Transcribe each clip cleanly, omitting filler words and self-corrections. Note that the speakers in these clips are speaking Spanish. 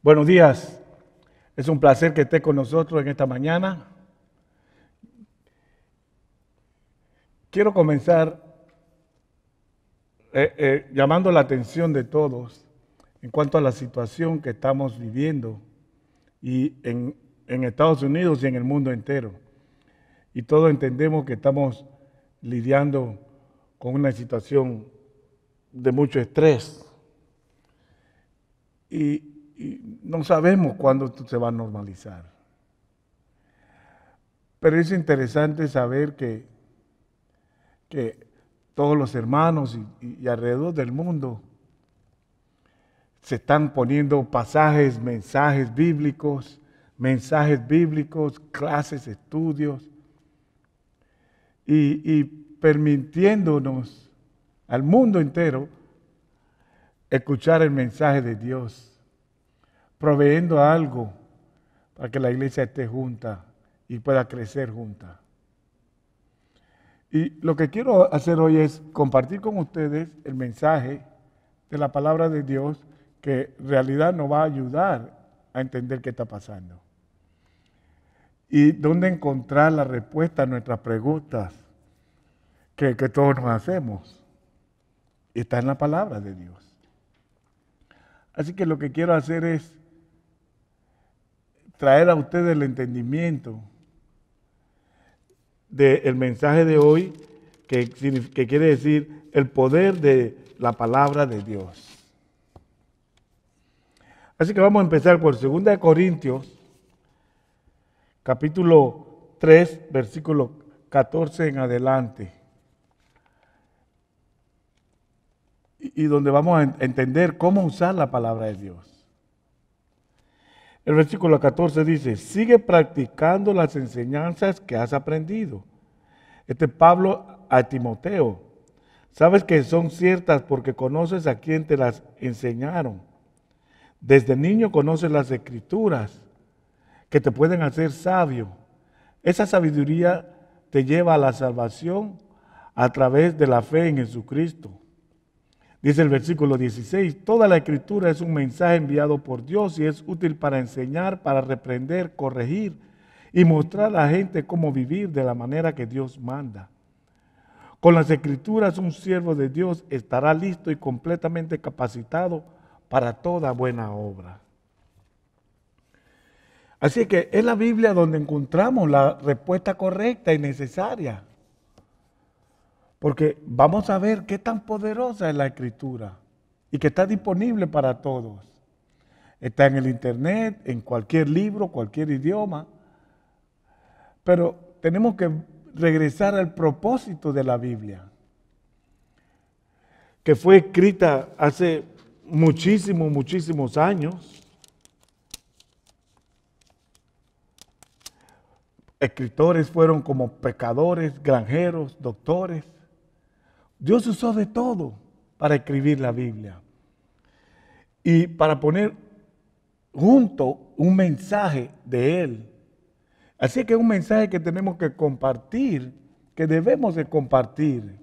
Buenos días, es un placer que esté con nosotros en esta mañana. Quiero comenzar llamando la atención de todos en cuanto a la situación que estamos viviendo y en Estados Unidos y en el mundo entero. Y todos entendemos que estamos lidiando con una situación de mucho estrés y no sabemos cuándo esto se va a normalizar. Pero es interesante saber que todos los hermanos y alrededor del mundo se están poniendo mensajes bíblicos, clases, estudios, y permitiéndonos al mundo entero escuchar el mensaje de Dios, proveyendo algo para que la iglesia esté junta y pueda crecer junta. Y lo que quiero hacer hoy es compartir con ustedes el mensaje de la palabra de Dios que en realidad nos va a ayudar a entender qué está pasando. Y dónde encontrar la respuesta a nuestras preguntas que todos nos hacemos. Está en la palabra de Dios. Así que lo que quiero hacer es traer a ustedes el entendimiento del mensaje de hoy, que quiere decir el poder de la palabra de Dios. Así que vamos a empezar por 2 Corintios, capítulo 3, versículo 14 en adelante. Y donde vamos a entender cómo usar la palabra de Dios. El versículo 14 dice, sigue practicando las enseñanzas que has aprendido. Este es Pablo a Timoteo. Sabes que son ciertas porque conoces a quien te las enseñaron. Desde niño conoces las escrituras que te pueden hacer sabio. Esa sabiduría te lleva a la salvación a través de la fe en Jesucristo. Dice el versículo 16, toda la escritura es un mensaje enviado por Dios y es útil para enseñar, para reprender, corregir y mostrar a la gente cómo vivir de la manera que Dios manda. Con las escrituras un siervo de Dios estará listo y completamente capacitado para toda buena obra. Así que es la Biblia donde encontramos la respuesta correcta y necesaria. Porque vamos a ver qué tan poderosa es la escritura y que está disponible para todos. Está en el internet, en cualquier libro, cualquier idioma. Pero tenemos que regresar al propósito de la Biblia, que fue escrita hace muchísimos años. Escritores fueron como pescadores, granjeros, doctores. Dios usó de todo para escribir la Biblia y para poner junto un mensaje de Él. Así que es un mensaje que tenemos que compartir, que debemos de compartir.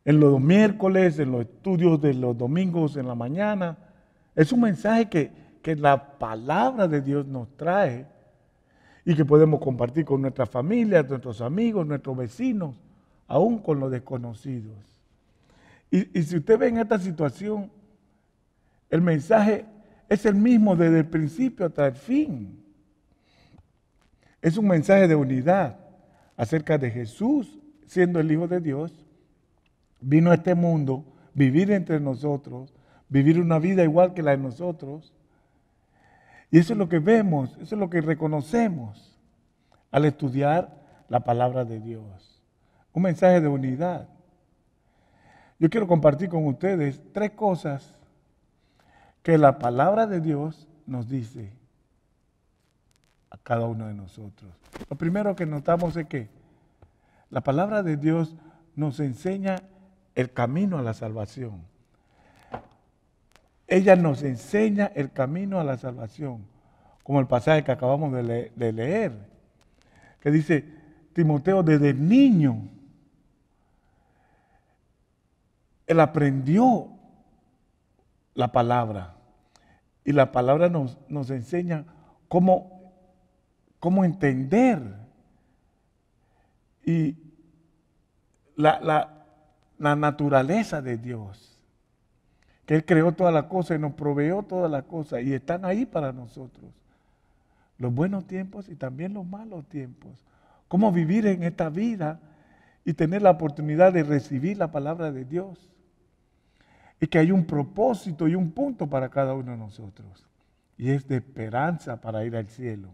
En los miércoles, en los estudios de los domingos en la mañana. Es un mensaje que la palabra de Dios nos trae y que podemos compartir con nuestras familias, nuestros amigos, nuestros vecinos, aún con los desconocidos. Y si usted ve en esta situación, el mensaje es el mismo desde el principio hasta el fin. Es un mensaje de unidad acerca de Jesús, siendo el Hijo de Dios, vino a este mundo, vivir entre nosotros, vivir una vida igual que la de nosotros. Y eso es lo que vemos, eso es lo que reconocemos al estudiar la palabra de Dios. Un mensaje de unidad. Yo quiero compartir con ustedes 3 cosas que la palabra de Dios nos dice a cada uno de nosotros. Lo primero que notamos es que la palabra de Dios nos enseña el camino a la salvación. Ella nos enseña el camino a la salvación, como el pasaje que acabamos de leer, que dice, Timoteo desde niño, él aprendió la palabra. Y la palabra nos enseña cómo entender y la naturaleza de Dios. Que Él creó todas las cosas y nos proveyó todas las cosas y están ahí para nosotros. Los buenos tiempos y también los malos tiempos. Cómo vivir en esta vida y tener la oportunidad de recibir la palabra de Dios. Y que hay un propósito y un punto para cada uno de nosotros. Y es de esperanza para ir al cielo.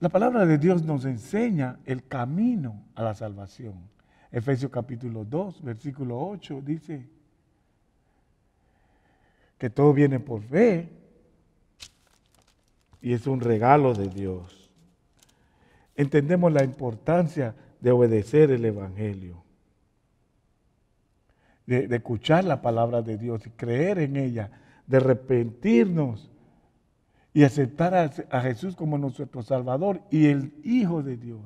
La palabra de Dios nos enseña el camino a la salvación. Efesios capítulo 2, versículo 8 dice que todo viene por fe y es un regalo de Dios. Entendemos la importancia de obedecer el Evangelio, de escuchar la palabra de Dios y creer en ella, de arrepentirnos y aceptar a Jesús como nuestro Salvador y el Hijo de Dios.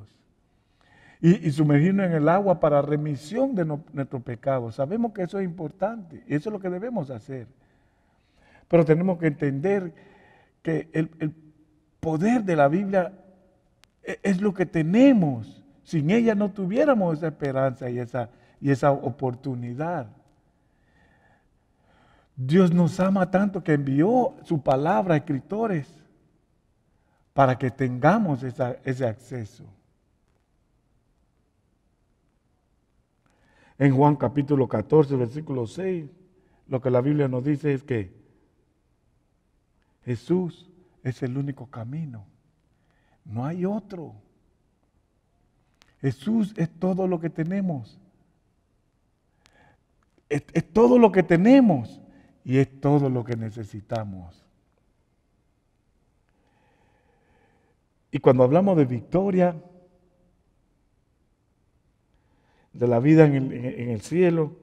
Y sumergirnos en el agua para remisión de nuestros pecados. Sabemos que eso es importante y eso es lo que debemos hacer. Pero tenemos que entender que el poder de la Biblia es lo que tenemos. Sin ella no tuviéramos esa esperanza y esa oportunidad. Dios nos ama tanto que envió su palabra a escritores para que tengamos ese acceso. En Juan capítulo 14, versículo 6, lo que la Biblia nos dice es que Jesús es el único camino. No hay otro. Jesús es todo lo que tenemos. Es todo lo que tenemos y es todo lo que necesitamos. Y cuando hablamos de victoria, de la vida en el cielo,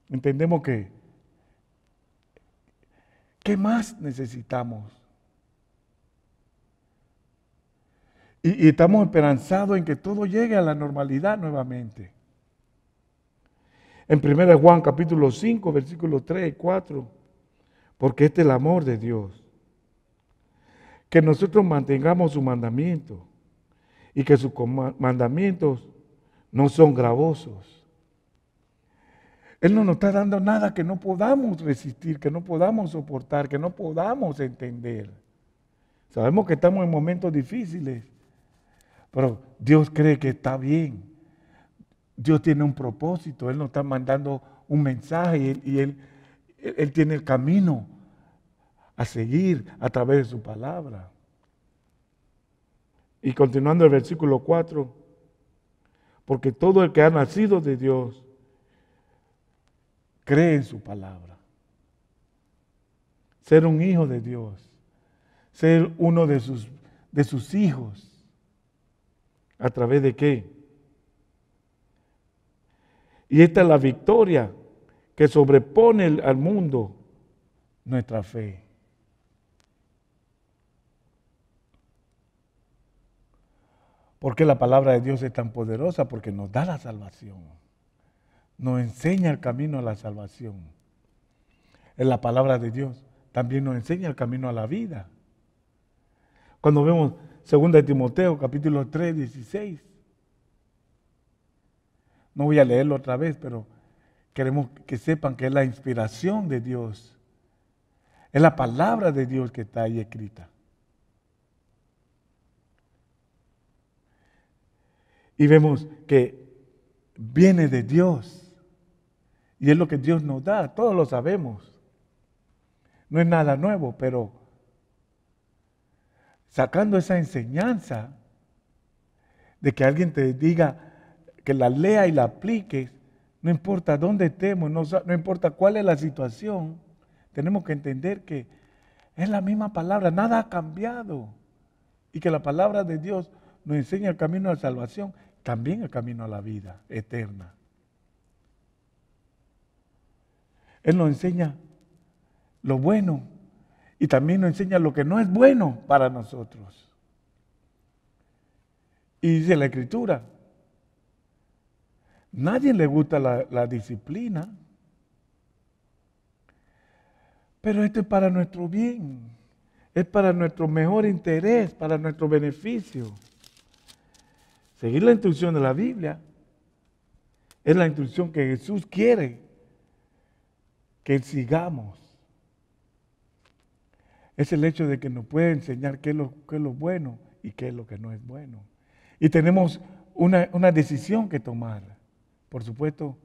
entendemos que ¿qué más necesitamos? Y estamos esperanzados en que todo llegue a la normalidad nuevamente. En 1 Juan capítulo 5, versículos 3 y 4, porque este es el amor de Dios, que nosotros mantengamos su mandamiento y que sus mandamientos no son gravosos. Él no nos está dando nada que no podamos resistir, que no podamos soportar, que no podamos entender. Sabemos que estamos en momentos difíciles, pero Dios cree que está bien. Dios tiene un propósito, Él nos está mandando un mensaje y Él tiene el camino a seguir a través de su palabra. Y continuando el versículo 4, porque todo el que ha nacido de Dios cree en su palabra. Ser un hijo de Dios, ser uno de sus hijos, ¿a través de qué? Y esta es la victoria que sobrepone al mundo, nuestra fe. ¿Por qué la palabra de Dios es tan poderosa? Porque nos da la salvación. Nos enseña el camino a la salvación. En la palabra de Dios también nos enseña el camino a la vida. Cuando vemos 2 de Timoteo, capítulo 3, 16. No voy a leerlo otra vez, pero queremos que sepan que es la inspiración de Dios. Es la palabra de Dios que está ahí escrita. Y vemos que viene de Dios. Y es lo que Dios nos da, todos lo sabemos. No es nada nuevo, pero sacando esa enseñanza de que alguien te diga que la lea y la apliques, no importa dónde estemos, no importa cuál es la situación, tenemos que entender que es la misma palabra, nada ha cambiado. Y que la palabra de Dios nos enseña el camino a la salvación, también el camino a la vida eterna. Él nos enseña lo bueno y también nos enseña lo que no es bueno para nosotros. Y dice la Escritura, nadie le gusta la disciplina, Pero esto es para nuestro bien, es para nuestro mejor interés, para nuestro beneficio. Seguir la instrucción de la Biblia es la instrucción que Jesús quiere que sigamos. Es el hecho de que nos puede enseñar qué es lo bueno y qué es lo que no es bueno. Y tenemos una decisión que tomar. Por supuesto,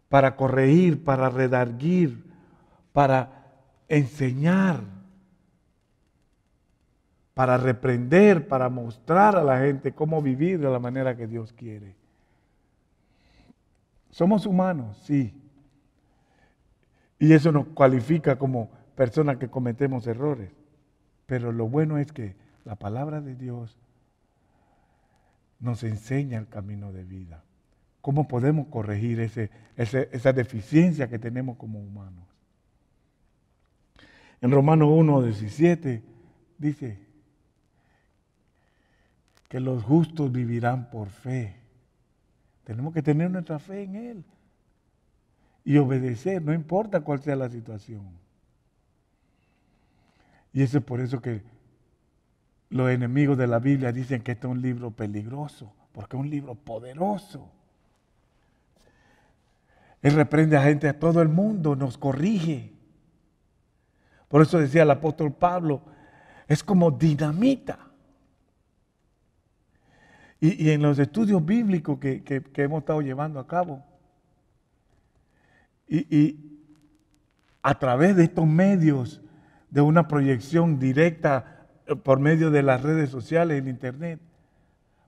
para corregir, para redarguir, para enseñar, para reprender, para mostrar a la gente cómo vivir de la manera que Dios quiere. Somos humanos, sí. Y eso nos cualifica como personas que cometemos errores. Pero lo bueno es que la palabra de Dios nos enseña el camino de vida. ¿Cómo podemos corregir esa deficiencia que tenemos como humanos? En Romanos 1:17 dice que los justos vivirán por fe. Tenemos que tener nuestra fe en Él y obedecer, no importa cuál sea la situación. Y eso es por eso que los enemigos de la Biblia dicen que este es un libro peligroso, porque es un libro poderoso. Él reprende a gente a todo el mundo, nos corrige. Por eso decía el apóstol Pablo, es como dinamita. Y en los estudios bíblicos que hemos estado llevando a cabo, y a través de estos medios, de una proyección directa por medio de las redes sociales, el internet,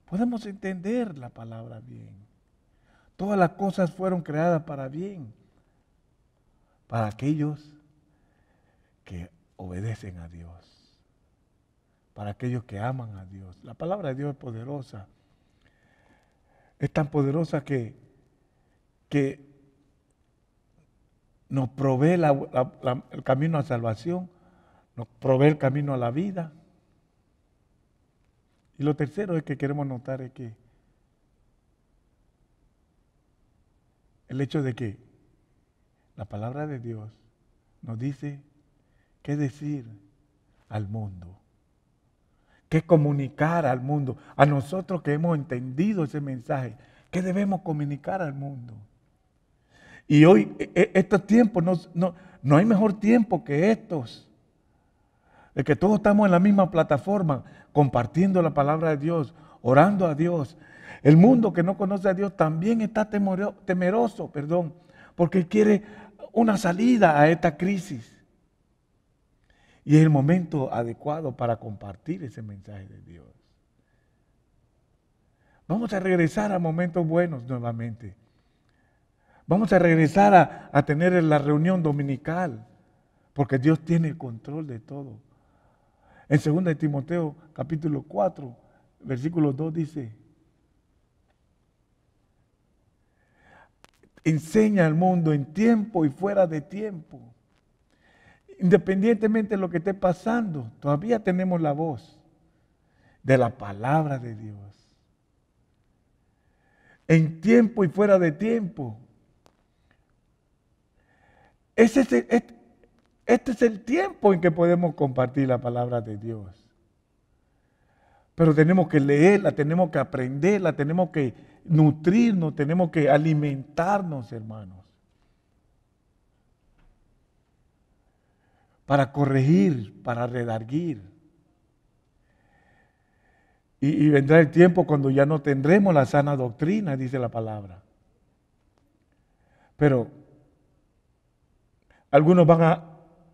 podemos entender la palabra bien. Todas las cosas fueron creadas para bien, para aquellos que obedecen a Dios, para aquellos que aman a Dios. La palabra de Dios es poderosa. Es tan poderosa que nos provee el camino a salvación, nos provee el camino a la vida. Y lo tercero es que queremos notar es que el hecho de que la palabra de Dios nos dice qué decir al mundo, qué comunicar al mundo, a nosotros que hemos entendido ese mensaje, qué debemos comunicar al mundo. Y hoy, estos tiempos, no hay mejor tiempo que estos, de que todos estamos en la misma plataforma, compartiendo la palabra de Dios, orando a Dios. El mundo que no conoce a Dios también está temeroso, porque quiere una salida a esta crisis. Y es el momento adecuado para compartir ese mensaje de Dios. Vamos a regresar a momentos buenos nuevamente. Vamos a regresar a tener la reunión dominical, porque Dios tiene el control de todo. En 2 de Timoteo, capítulo 4, versículo 2 dice, enseña al mundo en tiempo y fuera de tiempo. Independientemente de lo que esté pasando, todavía tenemos la voz de la palabra de Dios. En tiempo y fuera de tiempo. Este es el tiempo en que podemos compartir la palabra de Dios. Pero tenemos que leerla, tenemos que aprenderla, tenemos que nutrirnos, tenemos que alimentarnos, hermanos. Para corregir, para redarguir. Y vendrá el tiempo cuando ya no tendremos la sana doctrina, dice la palabra. Pero algunos van a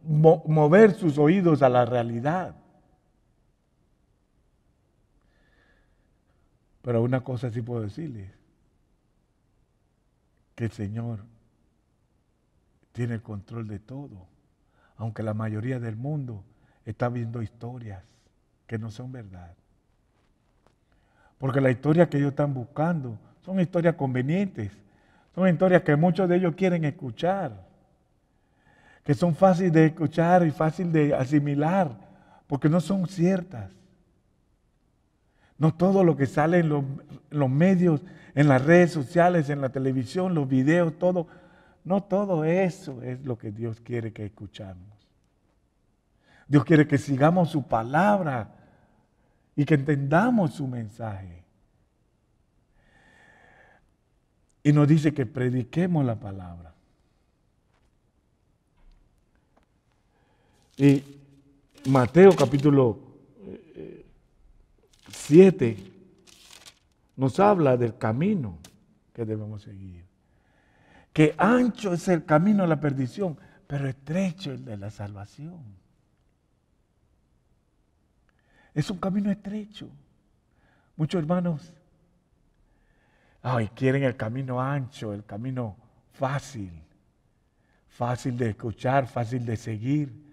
mover sus oídos a la realidad. Pero una cosa sí puedo decirles, que el Señor tiene el control de todo, aunque la mayoría del mundo está viendo historias que no son verdad. Porque las historias que ellos están buscando son historias convenientes, son historias que muchos de ellos quieren escuchar, que son fáciles de escuchar y fáciles de asimilar, porque no son ciertas. No todo lo que sale en los medios, en las redes sociales, en la televisión, los videos, todo, No todo eso es lo que Dios quiere que escuchamos. Dios quiere que sigamos su palabra y que entendamos su mensaje. Y nos dice que prediquemos la palabra. Y Mateo capítulo 7 nos habla del camino que debemos seguir. Que ancho es el camino a la perdición, pero estrecho el de la salvación. Es un camino estrecho. Muchos hermanos quieren el camino ancho, el camino fácil de escuchar, fácil de seguir.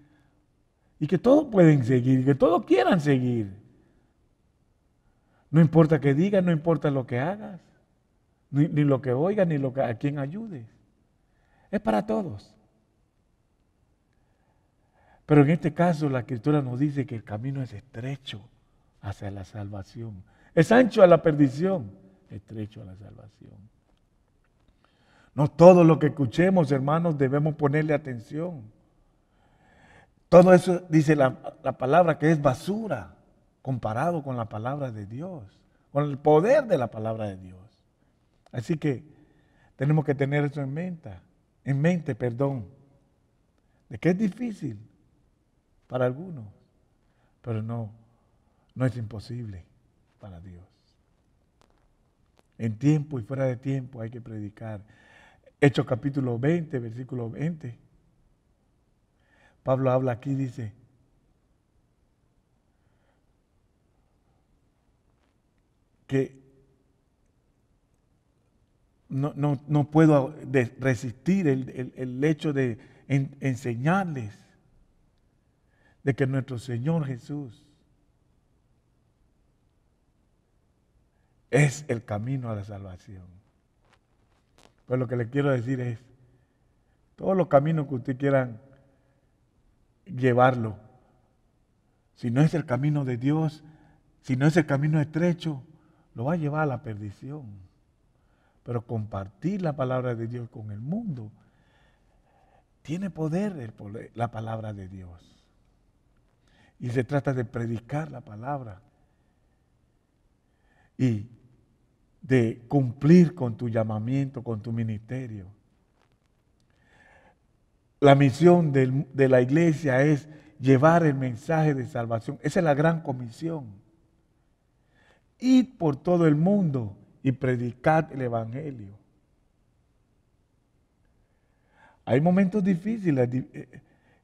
Y que todos pueden seguir, que todos quieran seguir. No importa qué digas, no importa lo que hagas, ni lo que oigas, ni a quien ayudes. Es para todos. Pero en este caso la Escritura nos dice que el camino es estrecho hacia la salvación. Es ancho a la perdición, estrecho a la salvación. No todo lo que escuchemos, hermanos, debemos ponerle atención. Todo eso dice la palabra que es basura comparado con la palabra de Dios, con el poder de la palabra de Dios. Así que tenemos que tener eso en mente, de que es difícil para algunos, pero no es imposible para Dios. En tiempo y fuera de tiempo hay que predicar. Hechos capítulo 20, versículo 20. Pablo habla aquí, dice, que no puedo resistir el hecho de enseñarles de que nuestro Señor Jesús es el camino a la salvación. Pues lo que le quiero decir es, todos los caminos que usted quieran llevarlo, si no es el camino de Dios, si no es el camino estrecho, lo va a llevar a la perdición. Pero compartir la palabra de Dios con el mundo, tiene poder la palabra de Dios. Y se trata de predicar la palabra y de cumplir con tu llamamiento, con tu ministerio. La misión de la iglesia es llevar el mensaje de salvación. Esa es la gran comisión. Ir por todo el mundo y predicar el evangelio. Hay momentos difíciles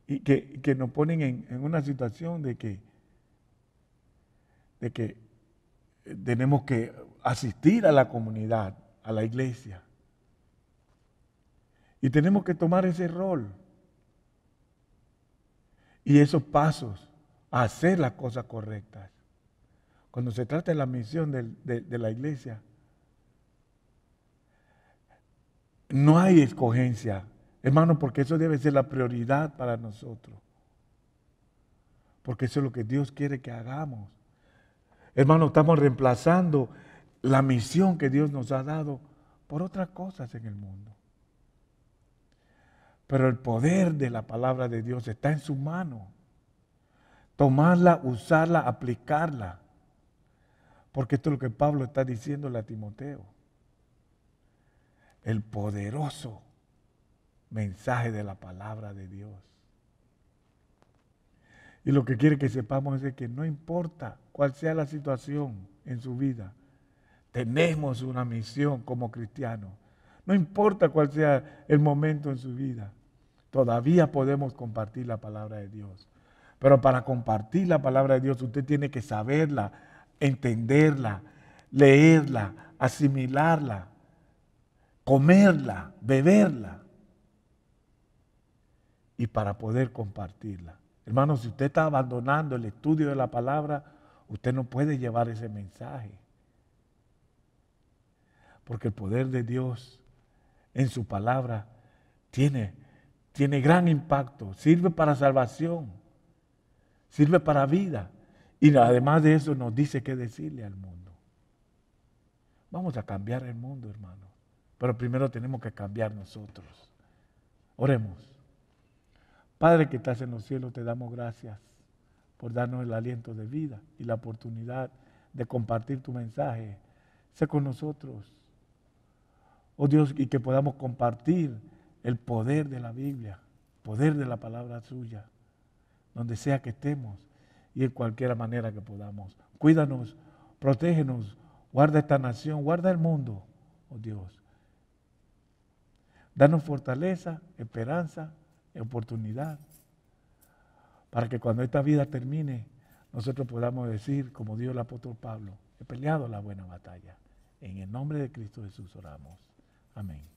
y que nos ponen en una situación de que tenemos que asistir a la comunidad, a la iglesia. Y tenemos que tomar ese rol y esos pasos a hacer las cosas correctas. Cuando se trata de la misión de la iglesia, no hay escogencia, hermano, porque eso debe ser la prioridad para nosotros. Porque eso es lo que Dios quiere que hagamos. Hermano, estamos reemplazando la misión que Dios nos ha dado por otras cosas en el mundo. Pero el poder de la palabra de Dios está en su mano. Tomarla, usarla, aplicarla. Porque esto es lo que Pablo está diciéndole a Timoteo. El poderoso mensaje de la palabra de Dios. Y lo que quiere que sepamos es que no importa cuál sea la situación en su vida, tenemos una misión como cristianos. No importa cuál sea el momento en su vida, todavía podemos compartir la palabra de Dios. Pero para compartir la palabra de Dios usted tiene que saberla, entenderla, leerla, asimilarla, comerla, beberla. Y para poder compartirla. Hermano, si usted está abandonando el estudio de la palabra, usted no puede llevar ese mensaje. Porque el poder de Dios en su palabra tiene gran impacto. Sirve para salvación. Sirve para vida. Y además de eso nos dice qué decirle al mundo. Vamos a cambiar el mundo, hermano. Pero primero tenemos que cambiar nosotros. Oremos. Padre que estás en los cielos, te damos gracias por darnos el aliento de vida y la oportunidad de compartir tu mensaje. Sé con nosotros, oh Dios, y que podamos compartir el poder de la Biblia, poder de la palabra suya, donde sea que estemos y en cualquier manera que podamos. Cuídanos, protégenos, guarda esta nación, guarda el mundo, oh Dios. Danos fortaleza, esperanza, oportunidad, para que cuando esta vida termine, nosotros podamos decir, como dijo el apóstol Pablo, he peleado la buena batalla. En el nombre de Cristo Jesús oramos. Amén.